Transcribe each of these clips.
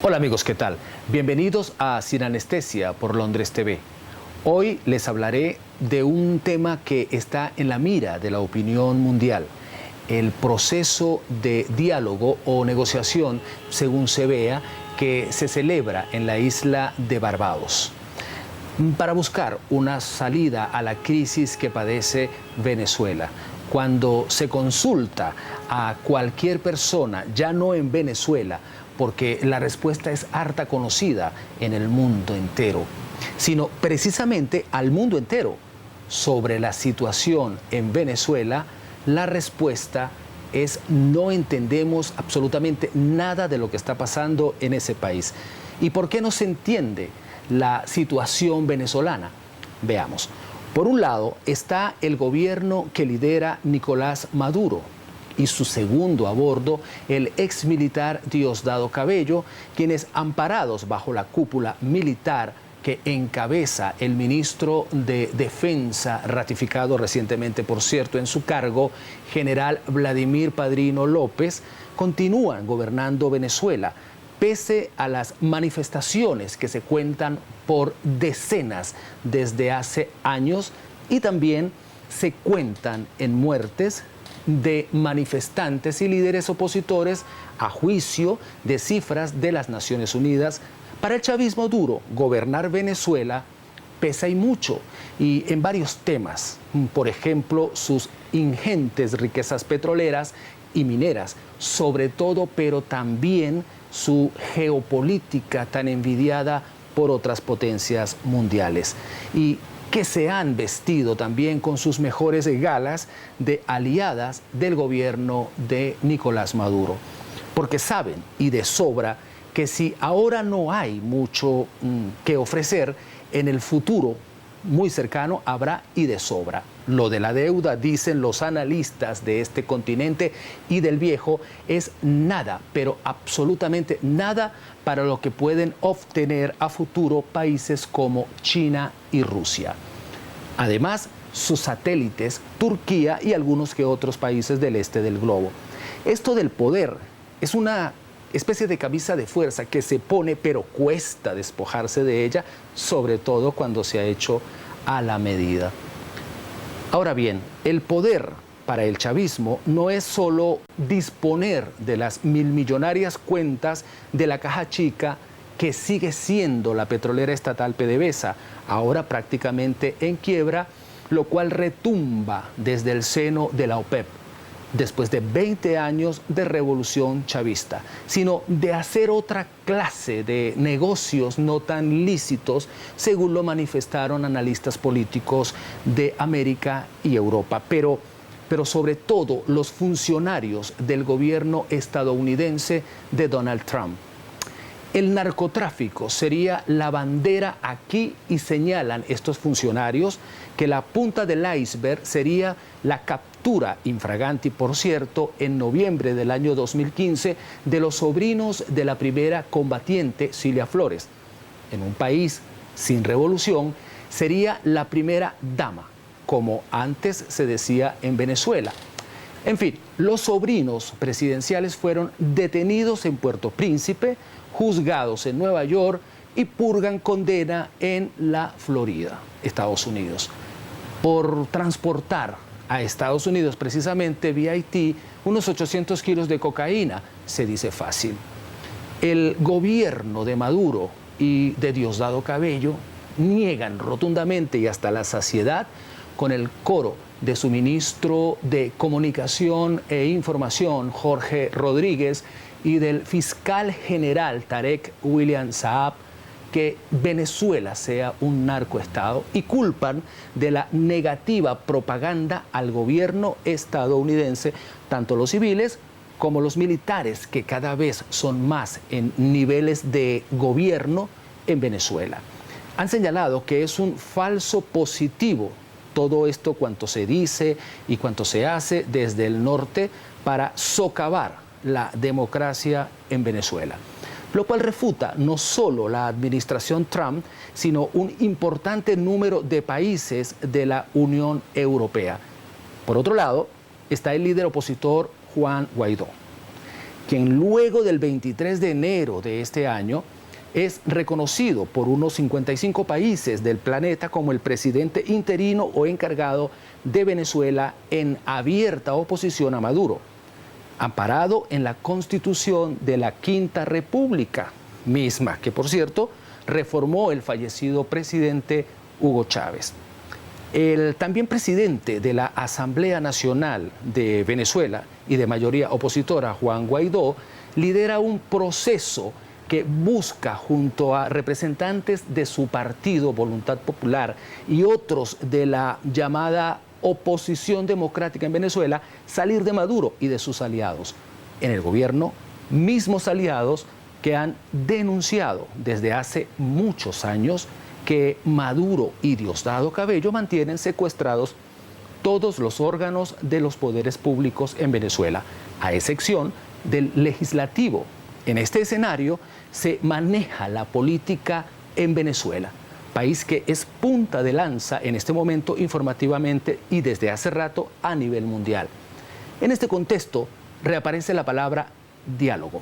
Hola amigos, ¿qué tal? Bienvenidos a Sin Anestesia por Londres TV. Hoy les hablaré de un tema que está en la mira de la opinión mundial, el proceso de diálogo o negociación, según se vea, que se celebra en la isla de Barbados, para buscar una salida a la crisis que padece Venezuela. Cuando se consulta a cualquier persona, ya no en Venezuela, porque la respuesta es harta conocida en el mundo entero, sino precisamente al mundo entero sobre la situación en Venezuela, la respuesta es: no entendemos absolutamente nada de lo que está pasando en ese país. ¿Y por qué no se entiende la situación venezolana? Veamos. Por un lado está el gobierno que lidera Nicolás Maduro y su segundo a bordo, el ex militar Diosdado Cabello, quienes, amparados bajo la cúpula militar que encabeza el ministro de Defensa, ratificado recientemente, por cierto, en su cargo, general Vladimir Padrino López, continúan gobernando Venezuela, pese a las manifestaciones que se cuentan por decenas desde hace años, y también se cuentan en muertes de manifestantes y líderes opositores, a juicio de cifras de las Naciones Unidas. Para el chavismo duro, gobernar Venezuela pesa y mucho, y en varios temas, por ejemplo, sus ingentes riquezas petroleras y mineras, sobre todo, pero también su geopolítica tan envidiada por otras potencias mundiales, y que se han vestido también con sus mejores galas de aliadas del gobierno de Nicolás Maduro, porque saben y de sobra que si ahora no hay mucho que ofrecer, en el futuro muy cercano habrá y de sobra. Lo de la deuda, dicen los analistas de este continente y del viejo, es nada, pero absolutamente nada para lo que pueden obtener a futuro países como China y Rusia. Además, sus satélites, Turquía y algunos que otros países del este del globo. Esto del poder es una especie de camisa de fuerza que se pone, pero cuesta despojarse de ella, sobre todo cuando se ha hecho a la medida. Ahora bien, el poder para el chavismo no es solo disponer de las milmillonarias cuentas de la caja chica que sigue siendo la petrolera estatal PDVSA, ahora prácticamente en quiebra, lo cual retumba desde el seno de la OPEP, después de 20 años de revolución chavista, sino de hacer otra clase de negocios no tan lícitos, según lo manifestaron analistas políticos de América y Europa, pero sobre todo los funcionarios del gobierno estadounidense de Donald Trump. El narcotráfico sería la bandera aquí, y señalan estos funcionarios que la punta del iceberg sería la captura infraganti, por cierto, en noviembre del año 2015, de los sobrinos de la primera combatiente, Cilia Flores. En un país sin revolución, sería la primera dama, como antes se decía en Venezuela. En fin, los sobrinos presidenciales fueron detenidos en Puerto Príncipe, juzgados en Nueva York y purgan condena en la Florida, Estados Unidos, por transportar a Estados Unidos, precisamente vía Haití, unos 800 kilos de cocaína. Se dice fácil. El gobierno de Maduro y de Diosdado Cabello niegan rotundamente y hasta la saciedad, con el coro de su ministro de Comunicación e Información, Jorge Rodríguez, y del fiscal general Tarek William Saab, que Venezuela sea un narcoestado, y culpan de la negativa propaganda al gobierno estadounidense tanto los civiles como los militares, que cada vez son más en niveles de gobierno en Venezuela. Han señalado que es un falso positivo todo esto, cuanto se dice y cuanto se hace desde el norte para socavar la democracia en Venezuela, lo cual refuta no solo la administración Trump, sino un importante número de países de la Unión Europea. Por otro lado, está el líder opositor Juan Guaidó. quien luego del 23 de enero de este año es reconocido por unos 55 países del planeta como el presidente interino o encargado de Venezuela en abierta oposición a Maduro, amparado en la Constitución de la Quinta República, misma que, por cierto, reformó el fallecido presidente Hugo Chávez. El también presidente de la Asamblea Nacional de Venezuela y de mayoría opositora, Juan Guaidó, lidera un proceso que busca, junto a representantes de su partido Voluntad Popular y otros de la llamada oposición democrática en Venezuela, salir de Maduro y de sus aliados en el gobierno, mismos aliados que han denunciado desde hace muchos años que Maduro y Diosdado Cabello mantienen secuestrados todos los órganos de los poderes públicos en Venezuela, a excepción del legislativo. En este escenario se maneja la política en Venezuela, país que es punta de lanza en este momento informativamente y desde hace rato a nivel mundial. En este contexto reaparece la palabra diálogo,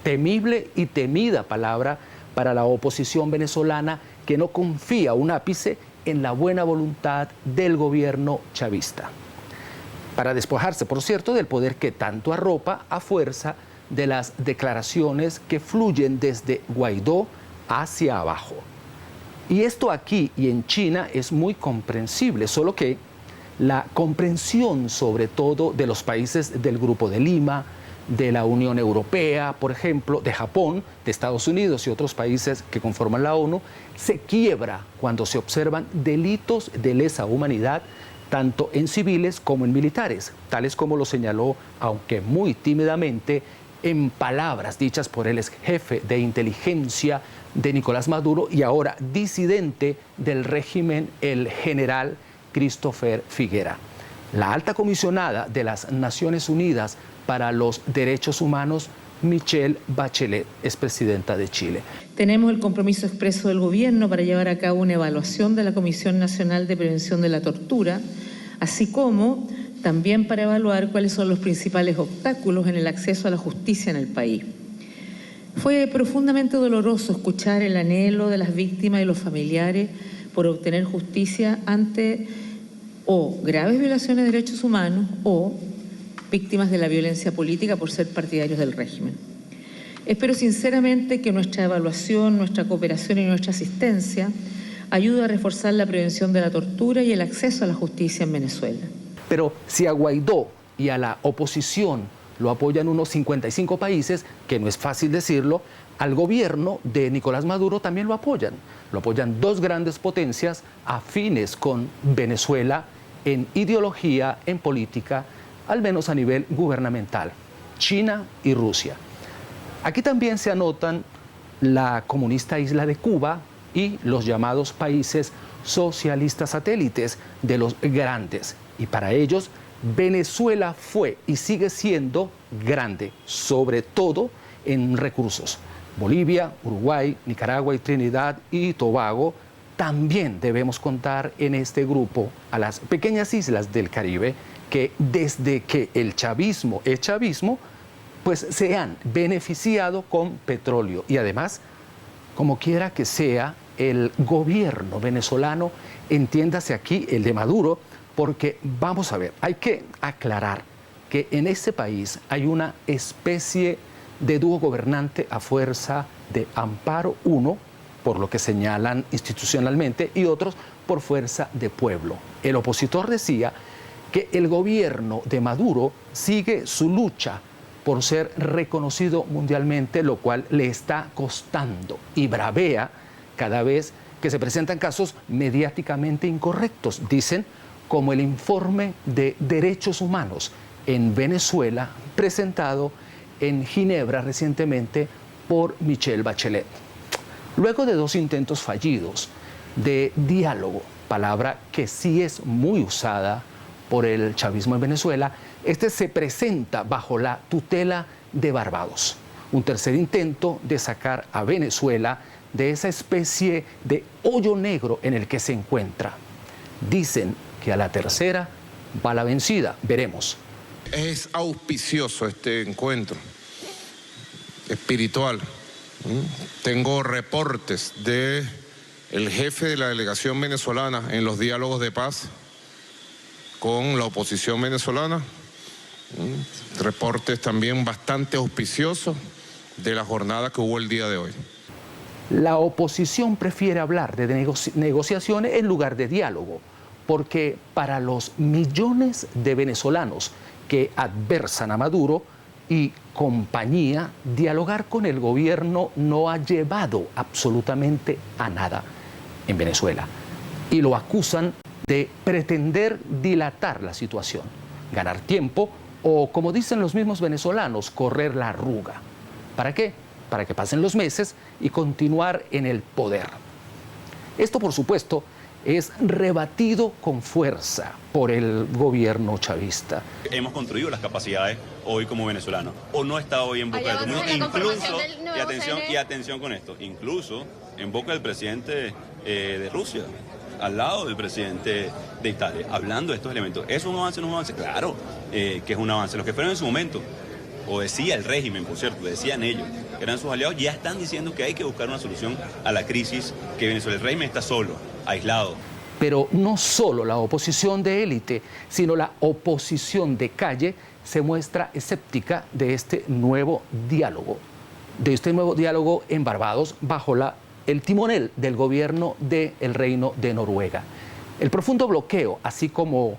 temible y temida palabra para la oposición venezolana que no confía un ápice en la buena voluntad del gobierno chavista, para despojarse, por cierto, del poder que tanto arropa a fuerza de las declaraciones que fluyen desde Guaidó hacia abajo. Y esto aquí y en China es muy comprensible, solo que la comprensión sobre todo de los países del Grupo de Lima, de la Unión Europea, por ejemplo, de Japón, de Estados Unidos y otros países que conforman la ONU, se quiebra cuando se observan delitos de lesa humanidad, tanto en civiles como en militares, tales como lo señaló, aunque muy tímidamente, en palabras dichas por el ex jefe de inteligencia de Nicolás Maduro y ahora disidente del régimen, el general Christopher Figuera. La alta comisionada de las Naciones Unidas para los Derechos Humanos, Michelle Bachelet, es presidenta de Chile. Tenemos el compromiso expreso del Gobierno para llevar a cabo una evaluación de la Comisión Nacional de Prevención de la Tortura, así como también para evaluar cuáles son los principales obstáculos en el acceso a la justicia en el país. Fue profundamente doloroso escuchar el anhelo de las víctimas y los familiares por obtener justicia ante o graves violaciones de derechos humanos o víctimas de la violencia política por ser partidarios del régimen. Espero sinceramente que nuestra evaluación, nuestra cooperación y nuestra asistencia ayude a reforzar la prevención de la tortura y el acceso a la justicia en Venezuela. Pero si a Guaidó y a la oposición lo apoyan unos 55 países, que no es fácil decirlo, al gobierno de Nicolás Maduro también lo apoyan. Lo apoyan dos grandes potencias afines con Venezuela en ideología, en política, al menos a nivel gubernamental, China y Rusia. Aquí también se anotan la comunista isla de Cuba y los llamados países socialistas satélites de los grandes. Y para ellos, Venezuela fue y sigue siendo grande, sobre todo en recursos. Bolivia, Uruguay, Nicaragua y Trinidad y Tobago también debemos contar en este grupo a las pequeñas islas del Caribe que desde que el chavismo es chavismo, pues se han beneficiado con petróleo. Y además, como quiera que sea, el gobierno venezolano, entiéndase aquí el de Maduro, porque vamos a ver, hay que aclarar que en este país hay una especie de dúo gobernante a fuerza de amparo, uno por lo que señalan institucionalmente y otros por fuerza de pueblo. El opositor decía que el gobierno de Maduro sigue su lucha por ser reconocido mundialmente, lo cual le está costando y bravea cada vez que se presentan casos mediáticamente incorrectos, dicen, como el informe de derechos humanos en Venezuela presentado en Ginebra recientemente por Michelle Bachelet. Luego de dos intentos fallidos de diálogo, palabra que sí es muy usada por el chavismo en Venezuela, este se presenta bajo la tutela de Barbados. Un tercer intento de sacar a Venezuela de esa especie de hoyo negro en el que se encuentra. Dicen que a la tercera va la vencida. Veremos. Es auspicioso este encuentro. espiritual. Tengo reportes de el jefe de la delegación venezolana en los diálogos de paz con la oposición venezolana. Reportes también bastante auspiciosos de la jornada que hubo el día de hoy. La oposición prefiere hablar de negociaciones en lugar de diálogo, porque para los millones de venezolanos que adversan a Maduro y compañía, dialogar con el gobierno no ha llevado absolutamente a nada en Venezuela. Y lo acusan de pretender dilatar la situación, ganar tiempo o, como dicen los mismos venezolanos, correr la arruga. ¿Para qué? Para que pasen los meses y continuar en el poder. Esto, por supuesto, es rebatido con fuerza por el gobierno chavista. Hemos construido las capacidades hoy como venezolanos, o no está hoy en boca de todo el mundo, incluso, y atención con esto, incluso en boca del presidente de Rusia, al lado del presidente de Italia, hablando de estos elementos. ¿Es un avance o no es un avance? Claro que es un avance. Los que fueron en su momento, o decía el régimen, por cierto, decían ellos, que eran sus aliados, ya están diciendo que hay que buscar una solución a la crisis que Venezuela. El régimen está solo, aislado. Pero no solo la oposición de élite, sino la oposición de calle se muestra escéptica de este nuevo diálogo. En Barbados bajo el timonel del gobierno del Reino de Noruega. El profundo bloqueo, así como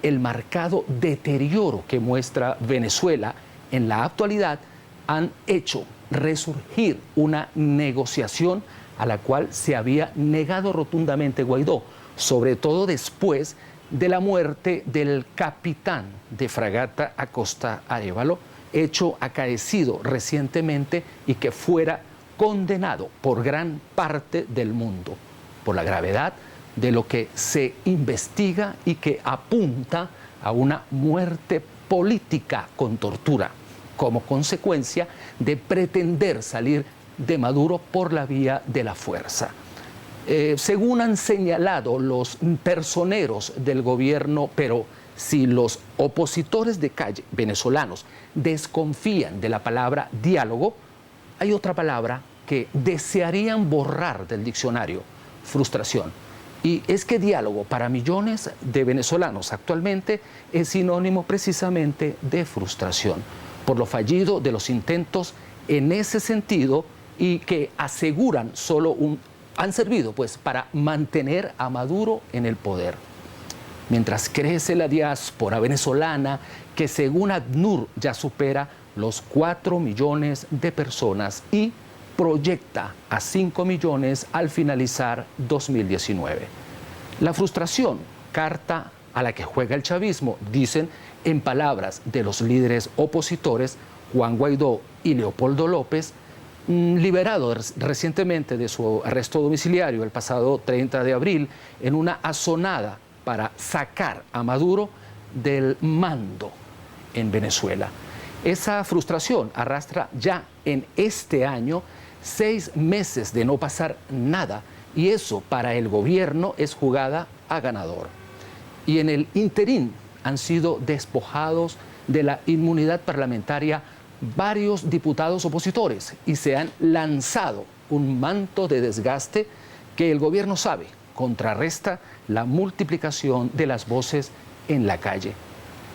el marcado deterioro que muestra Venezuela en la actualidad, han hecho resurgir una negociación a la cual se había negado rotundamente Guaidó, sobre todo después de la muerte del capitán de fragata Acosta Arévalo, hecho acaecido recientemente y que fuera condenado por gran parte del mundo por la gravedad de lo que se investiga y que apunta a una muerte política con tortura como consecuencia de pretender salir de Maduro por la vía de la fuerza. Según han señalado los personeros del gobierno, pero si los opositores de calle venezolanos desconfían de la palabra diálogo, hay otra palabra que desearían borrar del diccionario: frustración. Y es que diálogo para millones de venezolanos actualmente es sinónimo precisamente de frustración, por lo fallido de los intentos en ese sentido y que aseguran han servido pues para mantener a Maduro en el poder. Mientras crece la diáspora venezolana, que según ACNUR ya supera los 4 millones de personas y proyecta a 5 millones al finalizar 2019. La frustración, carta a la que juega el chavismo, dicen en palabras de los líderes opositores Juan Guaidó y Leopoldo López, liberado recientemente de su arresto domiciliario el pasado 30 de abril en una asonada para sacar a Maduro del mando en Venezuela. Esa frustración arrastra ya en este año 6 meses de no pasar nada, y eso para el gobierno es jugada a ganador. Y en el interín han sido despojados de la inmunidad parlamentaria varios diputados opositores y se han lanzado un manto de desgaste que el gobierno sabe contrarresta la multiplicación de las voces en la calle.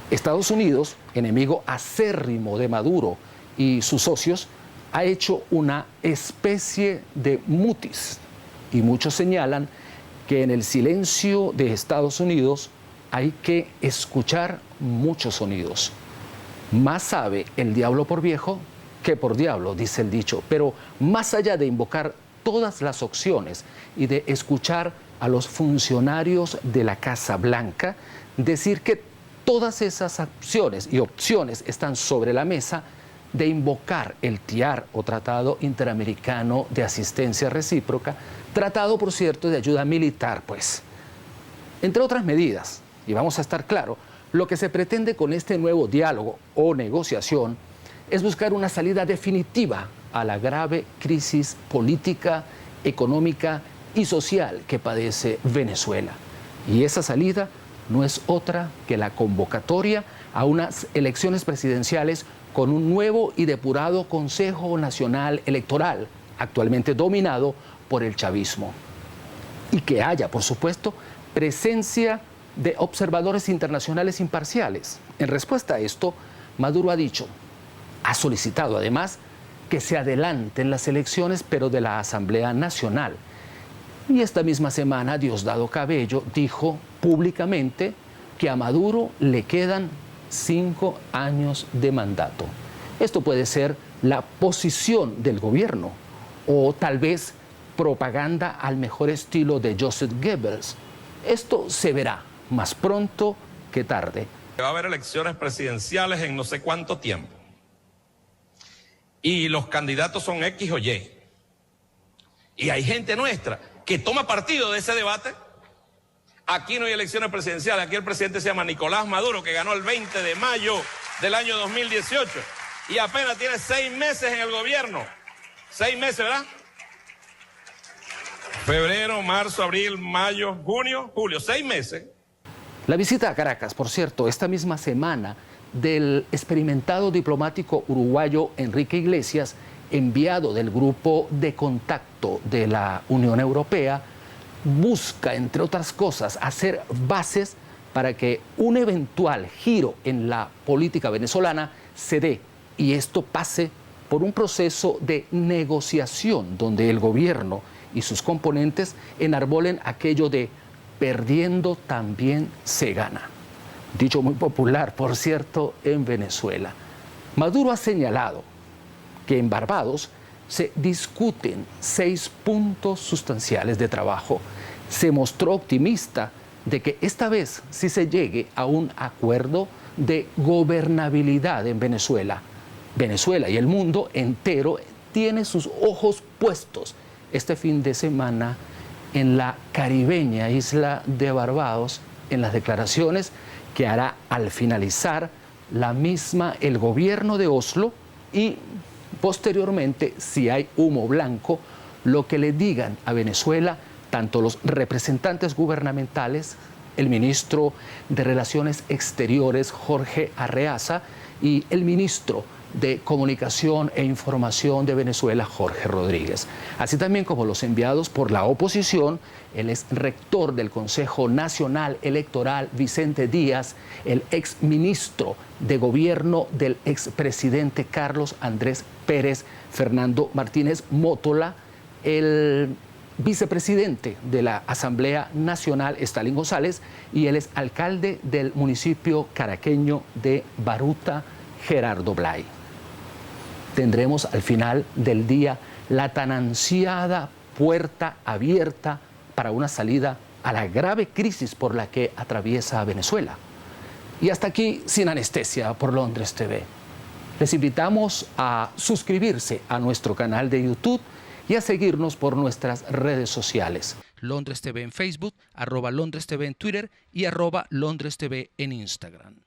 Estados Unidos, enemigo acérrimo de Maduro y sus socios, ha hecho una especie de mutis, y muchos señalan que en el silencio de Estados Unidos hay que escuchar muchos sonidos. Más sabe el diablo por viejo que por diablo, dice el dicho, pero más allá de invocar todas las opciones y de escuchar a los funcionarios de la Casa Blanca decir que todas esas opciones están sobre la mesa, de invocar el TIAR o Tratado Interamericano de Asistencia Recíproca, tratado, por cierto, de ayuda militar, pues. Entre otras medidas, y vamos a estar claros, lo que se pretende con este nuevo diálogo o negociación es buscar una salida definitiva a la grave crisis política, económica y social que padece Venezuela. Y esa salida no es otra que la convocatoria a unas elecciones presidenciales con un nuevo y depurado Consejo Nacional Electoral, actualmente dominado por el chavismo. Y que haya, por supuesto, presencia de observadores internacionales imparciales. En respuesta a esto, Maduro ha solicitado además que se adelanten las elecciones, pero de la Asamblea Nacional. Y esta misma semana, Diosdado Cabello dijo públicamente que a Maduro le quedan 5 años de mandato. Esto puede ser la posición del gobierno o tal vez propaganda al mejor estilo de Joseph Goebbels. Esto se verá más pronto que tarde. Va a haber elecciones presidenciales en no sé cuánto tiempo. Y los candidatos son X o Y. Y hay gente nuestra que toma partido de ese debate. Aquí no hay elecciones presidenciales. Aquí el presidente se llama Nicolás Maduro, que ganó el 20 de mayo del año 2018. Y apenas tiene 6 meses en el gobierno. 6 meses, ¿verdad? Febrero, marzo, abril, mayo, junio, julio. 6 meses. La visita a Caracas, por cierto, esta misma semana, del experimentado diplomático uruguayo Enrique Iglesias, enviado del grupo de contacto de la Unión Europea, busca, entre otras cosas, hacer bases para que un eventual giro en la política venezolana se dé y esto pase por un proceso de negociación donde el gobierno y sus componentes enarbolen aquello de perdiendo también se gana. Dicho muy popular, por cierto, en Venezuela. Maduro ha señalado que en Barbados se discuten 6 puntos sustanciales de trabajo. Se mostró optimista de que esta vez sí se llegue a un acuerdo de gobernabilidad en Venezuela. Venezuela y el mundo entero tiene sus ojos puestos este fin de semana en la caribeña isla de Barbados, en las declaraciones que hará al finalizar la misma el gobierno de Oslo y posteriormente, si hay humo blanco, lo que le digan a Venezuela tanto los representantes gubernamentales, el ministro de Relaciones Exteriores, Jorge Arreaza, y el ministro de Comunicación e Información de Venezuela, Jorge Rodríguez. Así también como los enviados por la oposición, el ex rector del Consejo Nacional Electoral, Vicente Díaz, el ex ministro de Gobierno del expresidente Carlos Andrés Pérez, Fernando Martínez Mótola, el vicepresidente de la Asamblea Nacional, Stalin González, y el exalcalde del municipio caraqueño de Baruta, Gerardo Blay. Tendremos al final del día la tan ansiada puerta abierta para una salida a la grave crisis por la que atraviesa Venezuela. Y hasta aquí Sin Anestesia por Londres TV. Les invitamos a suscribirse a nuestro canal de YouTube y a seguirnos por nuestras redes sociales. Londres TV en Facebook, @Londres TV en Twitter y @Londres TV en Instagram.